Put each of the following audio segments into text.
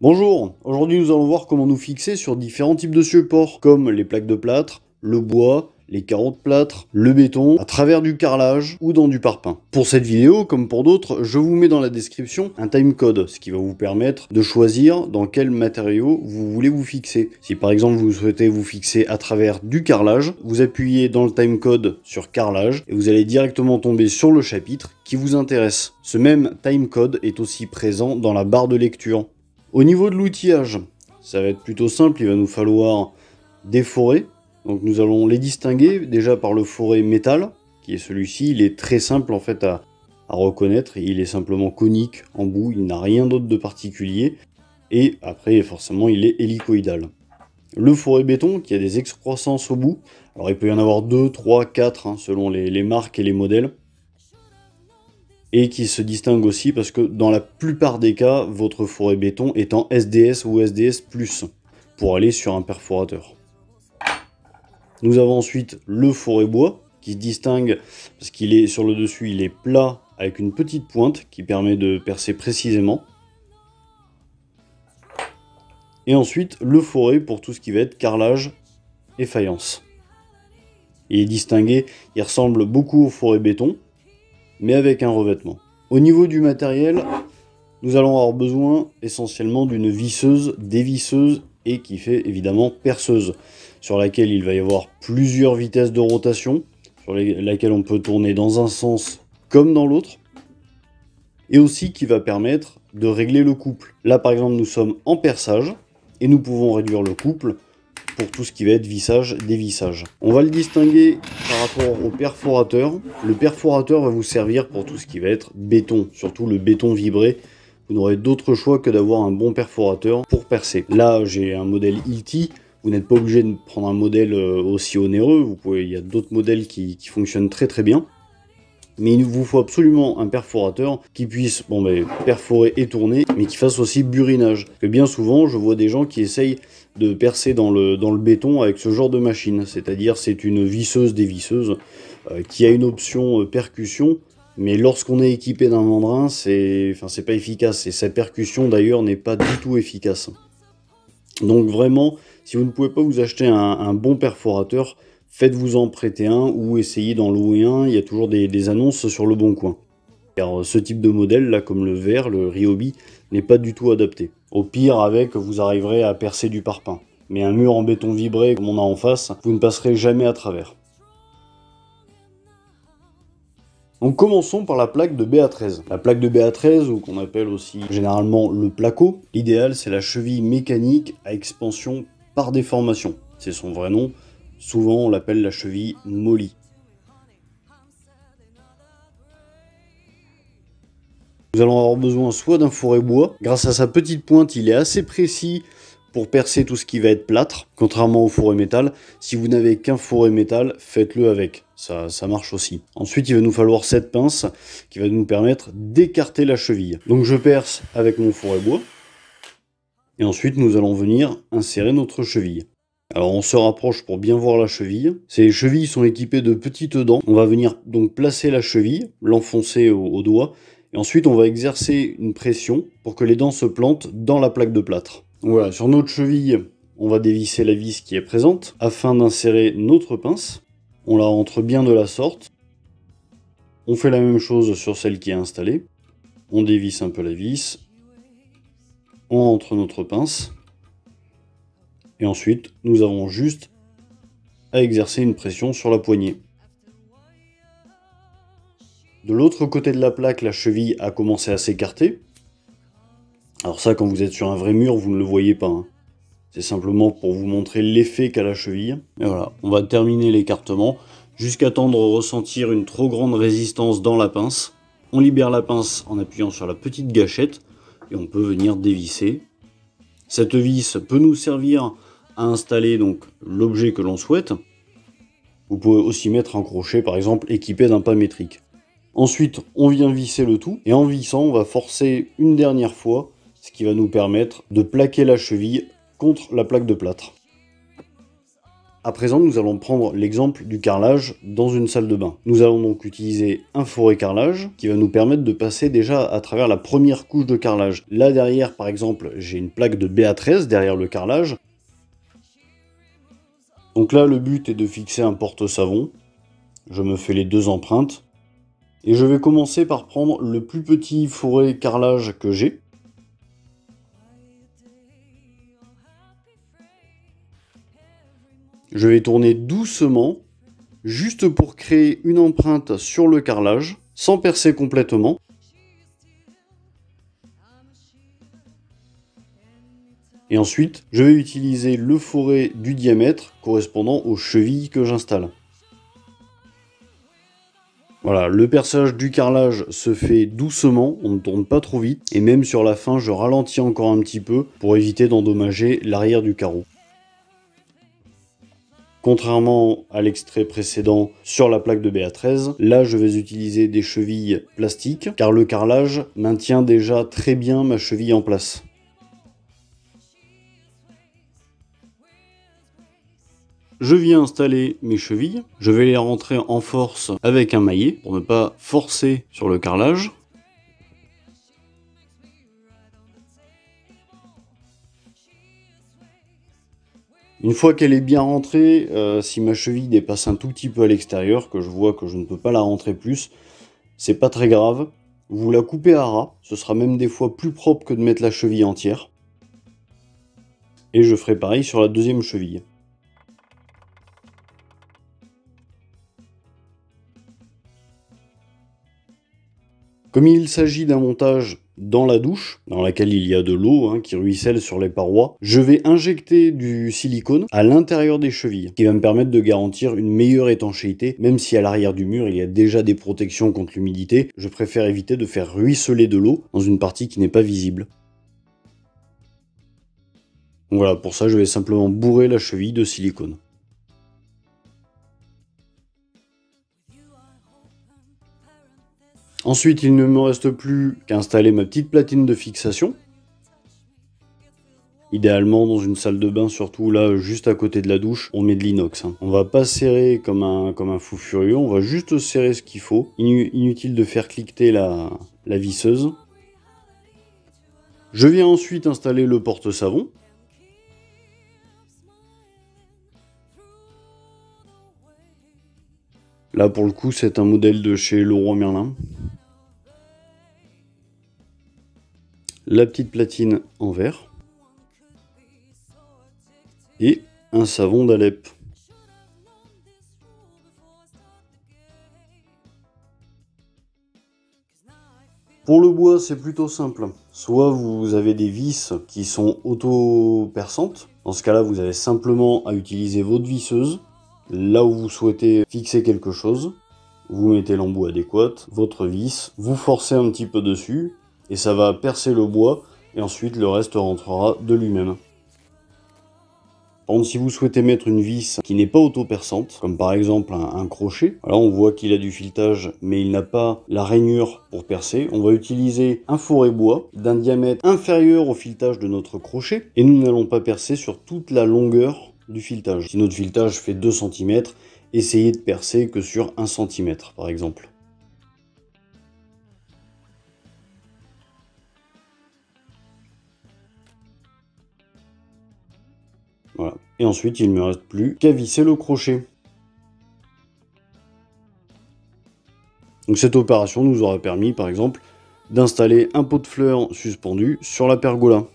Bonjour, aujourd'hui nous allons voir comment nous fixer sur différents types de supports, comme les plaques de plâtre, le bois, les carreaux de plâtre, le béton, à travers du carrelage ou dans du parpaing. Pour cette vidéo, comme pour d'autres, je vous mets dans la description un timecode, ce qui va vous permettre de choisir dans quel matériau vous voulez vous fixer. Si par exemple vous souhaitez vous fixer à travers du carrelage, vous appuyez dans le timecode sur carrelage et vous allez directement tomber sur le chapitre qui vous intéresse. Ce même timecode est aussi présent dans la barre de lecture. Au niveau de l'outillage, ça va être plutôt simple, il va nous falloir des forets. Donc nous allons les distinguer déjà par le foret métal, qui est celui-ci. Il est très simple en fait à reconnaître, il est simplement conique en bout, il n'a rien d'autre de particulier. Et après forcément il est hélicoïdal. Le foret béton qui a des excroissances au bout, alors il peut y en avoir 2, 3, 4 selon les marques et les modèles. Et qui se distingue aussi parce que dans la plupart des cas, votre foret béton est en SDS ou SDS+, pour aller sur un perforateur. Nous avons ensuite le foret bois, qui se distingue parce qu'il est sur le dessus, il est plat avec une petite pointe qui permet de percer précisément. Et ensuite le foret pour tout ce qui va être carrelage et faïence. Il est distingué, il ressemble beaucoup au foret béton, mais avec un revêtement. Au niveau du matériel, nous allons avoir besoin essentiellement d'une visseuse, dévisseuse et qui fait évidemment perceuse, sur laquelle il va y avoir plusieurs vitesses de rotation, sur laquelle on peut tourner dans un sens comme dans l'autre, et aussi qui va permettre de régler le couple. Là par exemple nous sommes en perçage, et nous pouvons réduire le couple pour tout ce qui va être vissage, dévissage. On va le distinguer par rapport au perforateur. Le perforateur va vous servir pour tout ce qui va être béton, surtout le béton vibré. Vous n'aurez d'autre choix que d'avoir un bon perforateur pour percer. Là, j'ai un modèle Hilti. Vous n'êtes pas obligé de prendre un modèle aussi onéreux. Il y a d'autres modèles qui fonctionnent très très bien. Mais il vous faut absolument un perforateur qui puisse perforer et tourner, mais qui fasse aussi burinage. Parce que bien souvent, je vois des gens qui essayent de percer dans le béton avec ce genre de machine. C'est-à-dire, c'est une visseuse dévisseuse qui a une option percussion, mais lorsqu'on est équipé d'un mandrin, c'est pas efficace. Et cette percussion, d'ailleurs, n'est pas du tout efficace. Donc vraiment, si vous ne pouvez pas vous acheter un bon perforateur, faites-vous en prêter un ou essayez d'en louer un, il y a toujours des annonces sur le bon coin. Car ce type de modèle, là comme le vert, le Ryobi, n'est pas du tout adapté. Au pire, avec, vous arriverez à percer du parpaing. Mais un mur en béton vibré, comme on a en face, vous ne passerez jamais à travers. Donc commençons par la plaque de BA13. La plaque de BA13, ou qu'on appelle aussi généralement le placo, l'idéal c'est la cheville mécanique à expansion par déformation. C'est son vrai nom. Souvent, on l'appelle la cheville molly. Nous allons avoir besoin soit d'un foret bois. Grâce à sa petite pointe, il est assez précis pour percer tout ce qui va être plâtre, contrairement au foret métal. Si vous n'avez qu'un foret métal, faites-le avec. Ça marche aussi. Ensuite, il va nous falloir cette pince qui va nous permettre d'écarter la cheville. Donc je perce avec mon foret bois. Et ensuite, nous allons venir insérer notre cheville. Alors on se rapproche pour bien voir la cheville. Ces chevilles sont équipées de petites dents. On va venir donc placer la cheville, l'enfoncer au doigt, et ensuite on va exercer une pression pour que les dents se plantent dans la plaque de plâtre. Donc voilà, sur notre cheville, on va dévisser la vis qui est présente afin d'insérer notre pince. On la rentre bien de la sorte. On fait la même chose sur celle qui est installée. On dévisse un peu la vis. On rentre notre pince. Et ensuite, nous avons juste à exercer une pression sur la poignée. De l'autre côté de la plaque, la cheville a commencé à s'écarter. Alors ça, quand vous êtes sur un vrai mur, vous ne le voyez pas. Hein. C'est simplement pour vous montrer l'effet qu'a la cheville. Et voilà, on va terminer l'écartement jusqu'à temps de ressentir une trop grande résistance dans la pince. On libère la pince en appuyant sur la petite gâchette et on peut venir dévisser. Cette vis peut nous servir à installer donc l'objet que l'on souhaite. Vous pouvez aussi mettre un crochet par exemple équipé d'un pas métrique. Ensuite on vient visser le tout et en vissant on va forcer une dernière fois, ce qui va nous permettre de plaquer la cheville contre la plaque de plâtre. À présent, nous allons prendre l'exemple du carrelage dans une salle de bain. Nous allons donc utiliser un forêt carrelage qui va nous permettre de passer déjà à travers la première couche de carrelage. Là derrière, par exemple, j'ai une plaque de BA13 derrière le carrelage. Donc là, le but est de fixer un porte-savon. Je me fais les 2 empreintes. Et je vais commencer par prendre le plus petit forêt carrelage que j'ai. Je vais tourner doucement, juste pour créer une empreinte sur le carrelage, sans percer complètement. Et ensuite, je vais utiliser le forêt du diamètre correspondant aux chevilles que j'installe. Voilà, le perçage du carrelage se fait doucement, on ne tourne pas trop vite, et même sur la fin, je ralentis encore un petit peu pour éviter d'endommager l'arrière du carreau. Contrairement à l'extrait précédent sur la plaque de BA13, là je vais utiliser des chevilles plastiques car le carrelage maintient déjà très bien ma cheville en place. Je viens installer mes chevilles, je vais les rentrer en force avec un maillet pour ne pas forcer sur le carrelage. Une fois qu'elle est bien rentrée, si ma cheville dépasse un tout petit peu à l'extérieur, que je vois que je ne peux pas la rentrer plus, c'est pas très grave. Vous la coupez à ras, ce sera même des fois plus propre que de mettre la cheville entière. Et je ferai pareil sur la deuxième cheville. Comme il s'agit d'un montage dans la douche, dans laquelle il y a de l'eau qui ruisselle sur les parois, je vais injecter du silicone à l'intérieur des chevilles, qui va me permettre de garantir une meilleure étanchéité, même si à l'arrière du mur il y a déjà des protections contre l'humidité, je préfère éviter de faire ruisseler de l'eau dans une partie qui n'est pas visible. Donc voilà, pour ça je vais simplement bourrer la cheville de silicone. Ensuite, il ne me reste plus qu'à installer ma petite platine de fixation. Idéalement, dans une salle de bain, surtout là, juste à côté de la douche, on met de l'inox. On va pas serrer comme un fou furieux, on va juste serrer ce qu'il faut. Inutile de faire cliqueter la visseuse. Je viens ensuite installer le porte-savon. Là, pour le coup, c'est un modèle de chez Leroy Merlin. La petite platine en verre. Et un savon d'Alep. Pour le bois, c'est plutôt simple. Soit vous avez des vis qui sont auto-perçantes. Dans ce cas-là, vous avez simplement à utiliser votre visseuse. Là où vous souhaitez fixer quelque chose, vous mettez l'embout adéquat, votre vis, vous forcez un petit peu dessus, et ça va percer le bois, et ensuite le reste rentrera de lui-même. Par contre, si vous souhaitez mettre une vis qui n'est pas auto-perçante, comme par exemple un crochet, voilà, on voit qu'il a du filetage, mais il n'a pas la rainure pour percer, on va utiliser un forêt bois d'un diamètre inférieur au filetage de notre crochet, et nous n'allons pas percer sur toute la longueur du filetage. Si notre filetage fait 2 cm, essayez de percer que sur 1 cm par exemple. Voilà. Et ensuite, il ne me reste plus qu'à visser le crochet. Donc cette opération nous aura permis par exemple d'installer un pot de fleurs suspendu sur la pergola.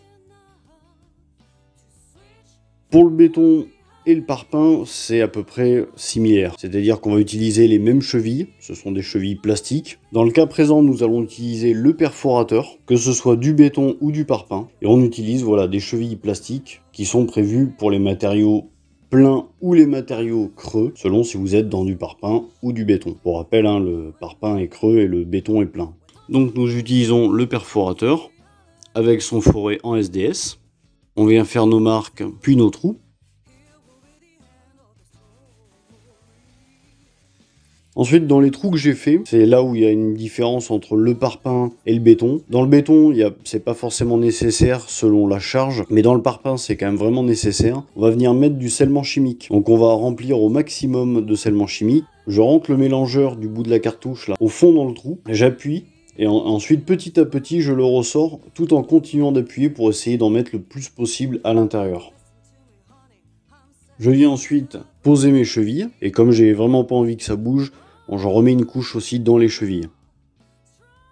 Pour le béton et le parpaing, c'est à peu près similaire. C'est-à-dire qu'on va utiliser les mêmes chevilles, ce sont des chevilles plastiques. Dans le cas présent, nous allons utiliser le perforateur, que ce soit du béton ou du parpaing. Et on utilise voilà, des chevilles plastiques qui sont prévues pour les matériaux pleins ou les matériaux creux, selon si vous êtes dans du parpaing ou du béton. Pour rappel, le parpaing est creux et le béton est plein. Donc nous utilisons le perforateur avec son forêt en SDS. On vient faire nos marques, puis nos trous. Ensuite, dans les trous que j'ai fait, c'est là où il y a une différence entre le parpaing et le béton. Dans le béton, c'est pas forcément nécessaire selon la charge, mais dans le parpaing, c'est quand même vraiment nécessaire. On va venir mettre du scellement chimique. Donc on va remplir au maximum de scellement chimique. Je rentre le mélangeur du bout de la cartouche là au fond dans le trou, j'appuie, et ensuite petit à petit je le ressors tout en continuant d'appuyer pour essayer d'en mettre le plus possible à l'intérieur. Je viens ensuite poser mes chevilles, et comme j'ai vraiment pas envie que ça bouge, j'en remets une couche aussi dans les chevilles.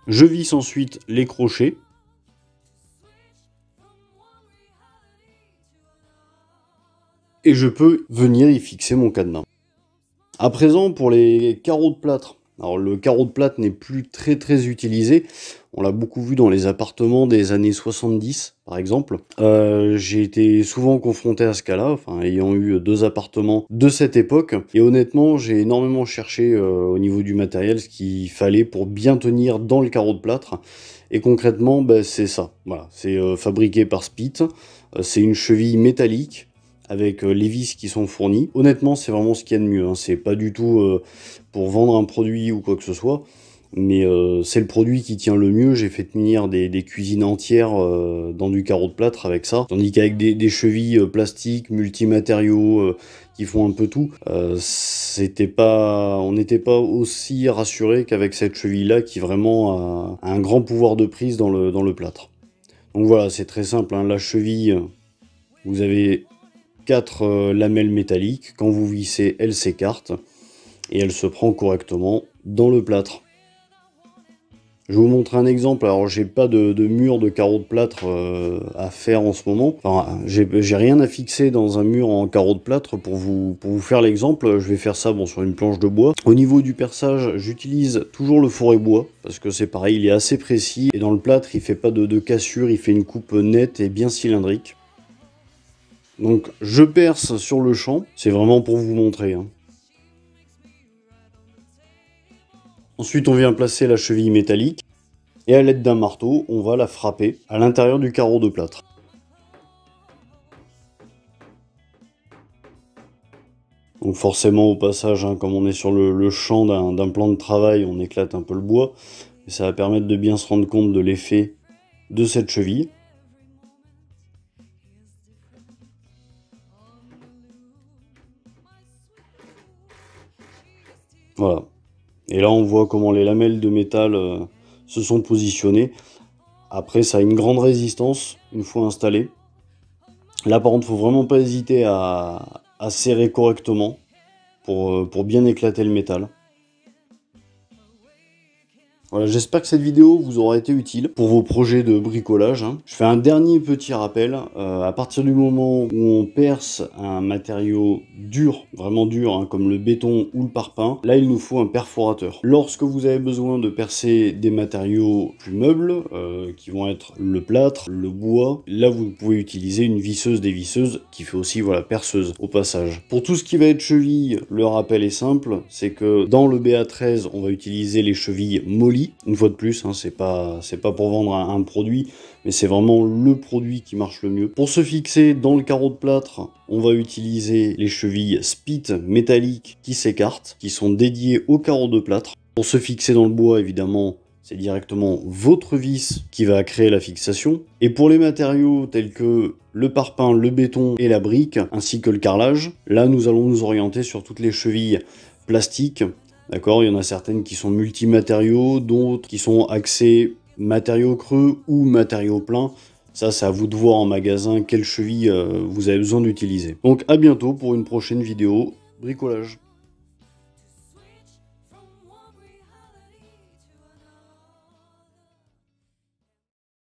Je visse ensuite les crochets. Et je peux venir y fixer mon cadenas. À présent, pour les carreaux de plâtre. Alors le carreau de plâtre n'est plus très utilisé. On l'a beaucoup vu dans les appartements des années 70, par exemple. J'ai été souvent confronté à ce cas-là, enfin, ayant eu 2 appartements de cette époque. Et honnêtement, j'ai énormément cherché au niveau du matériel ce qu'il fallait pour bien tenir dans le carreau de plâtre. Et concrètement, c'est ça. Voilà, c'est fabriqué par Spit. C'est une cheville métallique avec les vis qui sont fournies. Honnêtement, c'est vraiment ce qu'il y a de mieux. Hein. C'est pas du tout pour vendre un produit ou quoi que ce soit, mais c'est le produit qui tient le mieux. J'ai fait tenir des cuisines entières dans du carreau de plâtre avec ça, tandis qu'avec des chevilles plastiques, multimatériaux, qui font un peu tout, on n'était pas aussi rassuré qu'avec cette cheville-là qui vraiment a un grand pouvoir de prise dans le plâtre. Donc voilà, c'est très simple. Hein. La cheville, vous avez 4 lamelles métalliques. Quand vous vissez, elle s'écarte et elle se prend correctement dans le plâtre. Je vais vous montrer un exemple. Alors j'ai pas de mur de carreau de plâtre à faire en ce moment. Enfin, j'ai rien à fixer dans un mur en carreau de plâtre pour vous faire l'exemple. Je vais faire ça sur une planche de bois. Au niveau du perçage, j'utilise toujours le forêt bois parce que c'est pareil, il est assez précis et dans le plâtre il fait pas de cassure, il fait une coupe nette et bien cylindrique. Donc je perce sur le champ, c'est vraiment pour vous montrer. Hein. Ensuite on vient placer la cheville métallique et à l'aide d'un marteau, on va la frapper à l'intérieur du carreau de plâtre. Donc forcément au passage, hein, comme on est sur le champ d'un plan de travail, on éclate un peu le bois. Et ça va permettre de bien se rendre compte de l'effet de cette cheville. Voilà. Et là, on voit comment les lamelles de métal se sont positionnées. Après, ça a une grande résistance une fois installé. Là, par contre, il ne faut vraiment pas hésiter à serrer correctement pour bien éclater le métal. Voilà, j'espère que cette vidéo vous aura été utile pour vos projets de bricolage. Hein. Je fais un dernier petit rappel. À partir du moment où on perce un matériau dur, vraiment dur, hein, comme le béton ou le parpaing, là il nous faut un perforateur. Lorsque vous avez besoin de percer des matériaux plus meubles, qui vont être le plâtre, le bois, là vous pouvez utiliser une visseuse dévisseuse qui fait aussi perceuse au passage. Pour tout ce qui va être cheville, le rappel est simple, c'est que dans le BA13, on va utiliser les chevilles mollies. Une fois de plus, hein, c'est pas pour vendre un produit, mais c'est vraiment le produit qui marche le mieux. Pour se fixer dans le carreau de plâtre, on va utiliser les chevilles Spit métalliques qui s'écartent, qui sont dédiées au carreau de plâtre. Pour se fixer dans le bois, évidemment, c'est directement votre vis qui va créer la fixation. Et pour les matériaux tels que le parpaing, le béton et la brique, ainsi que le carrelage, là nous allons nous orienter sur toutes les chevilles plastiques. D'accord, il y en a certaines qui sont multimatériaux, d'autres qui sont axées matériaux creux ou matériaux pleins. Ça, c'est à vous de voir en magasin quelle cheville vous avez besoin d'utiliser. Donc à bientôt pour une prochaine vidéo bricolage.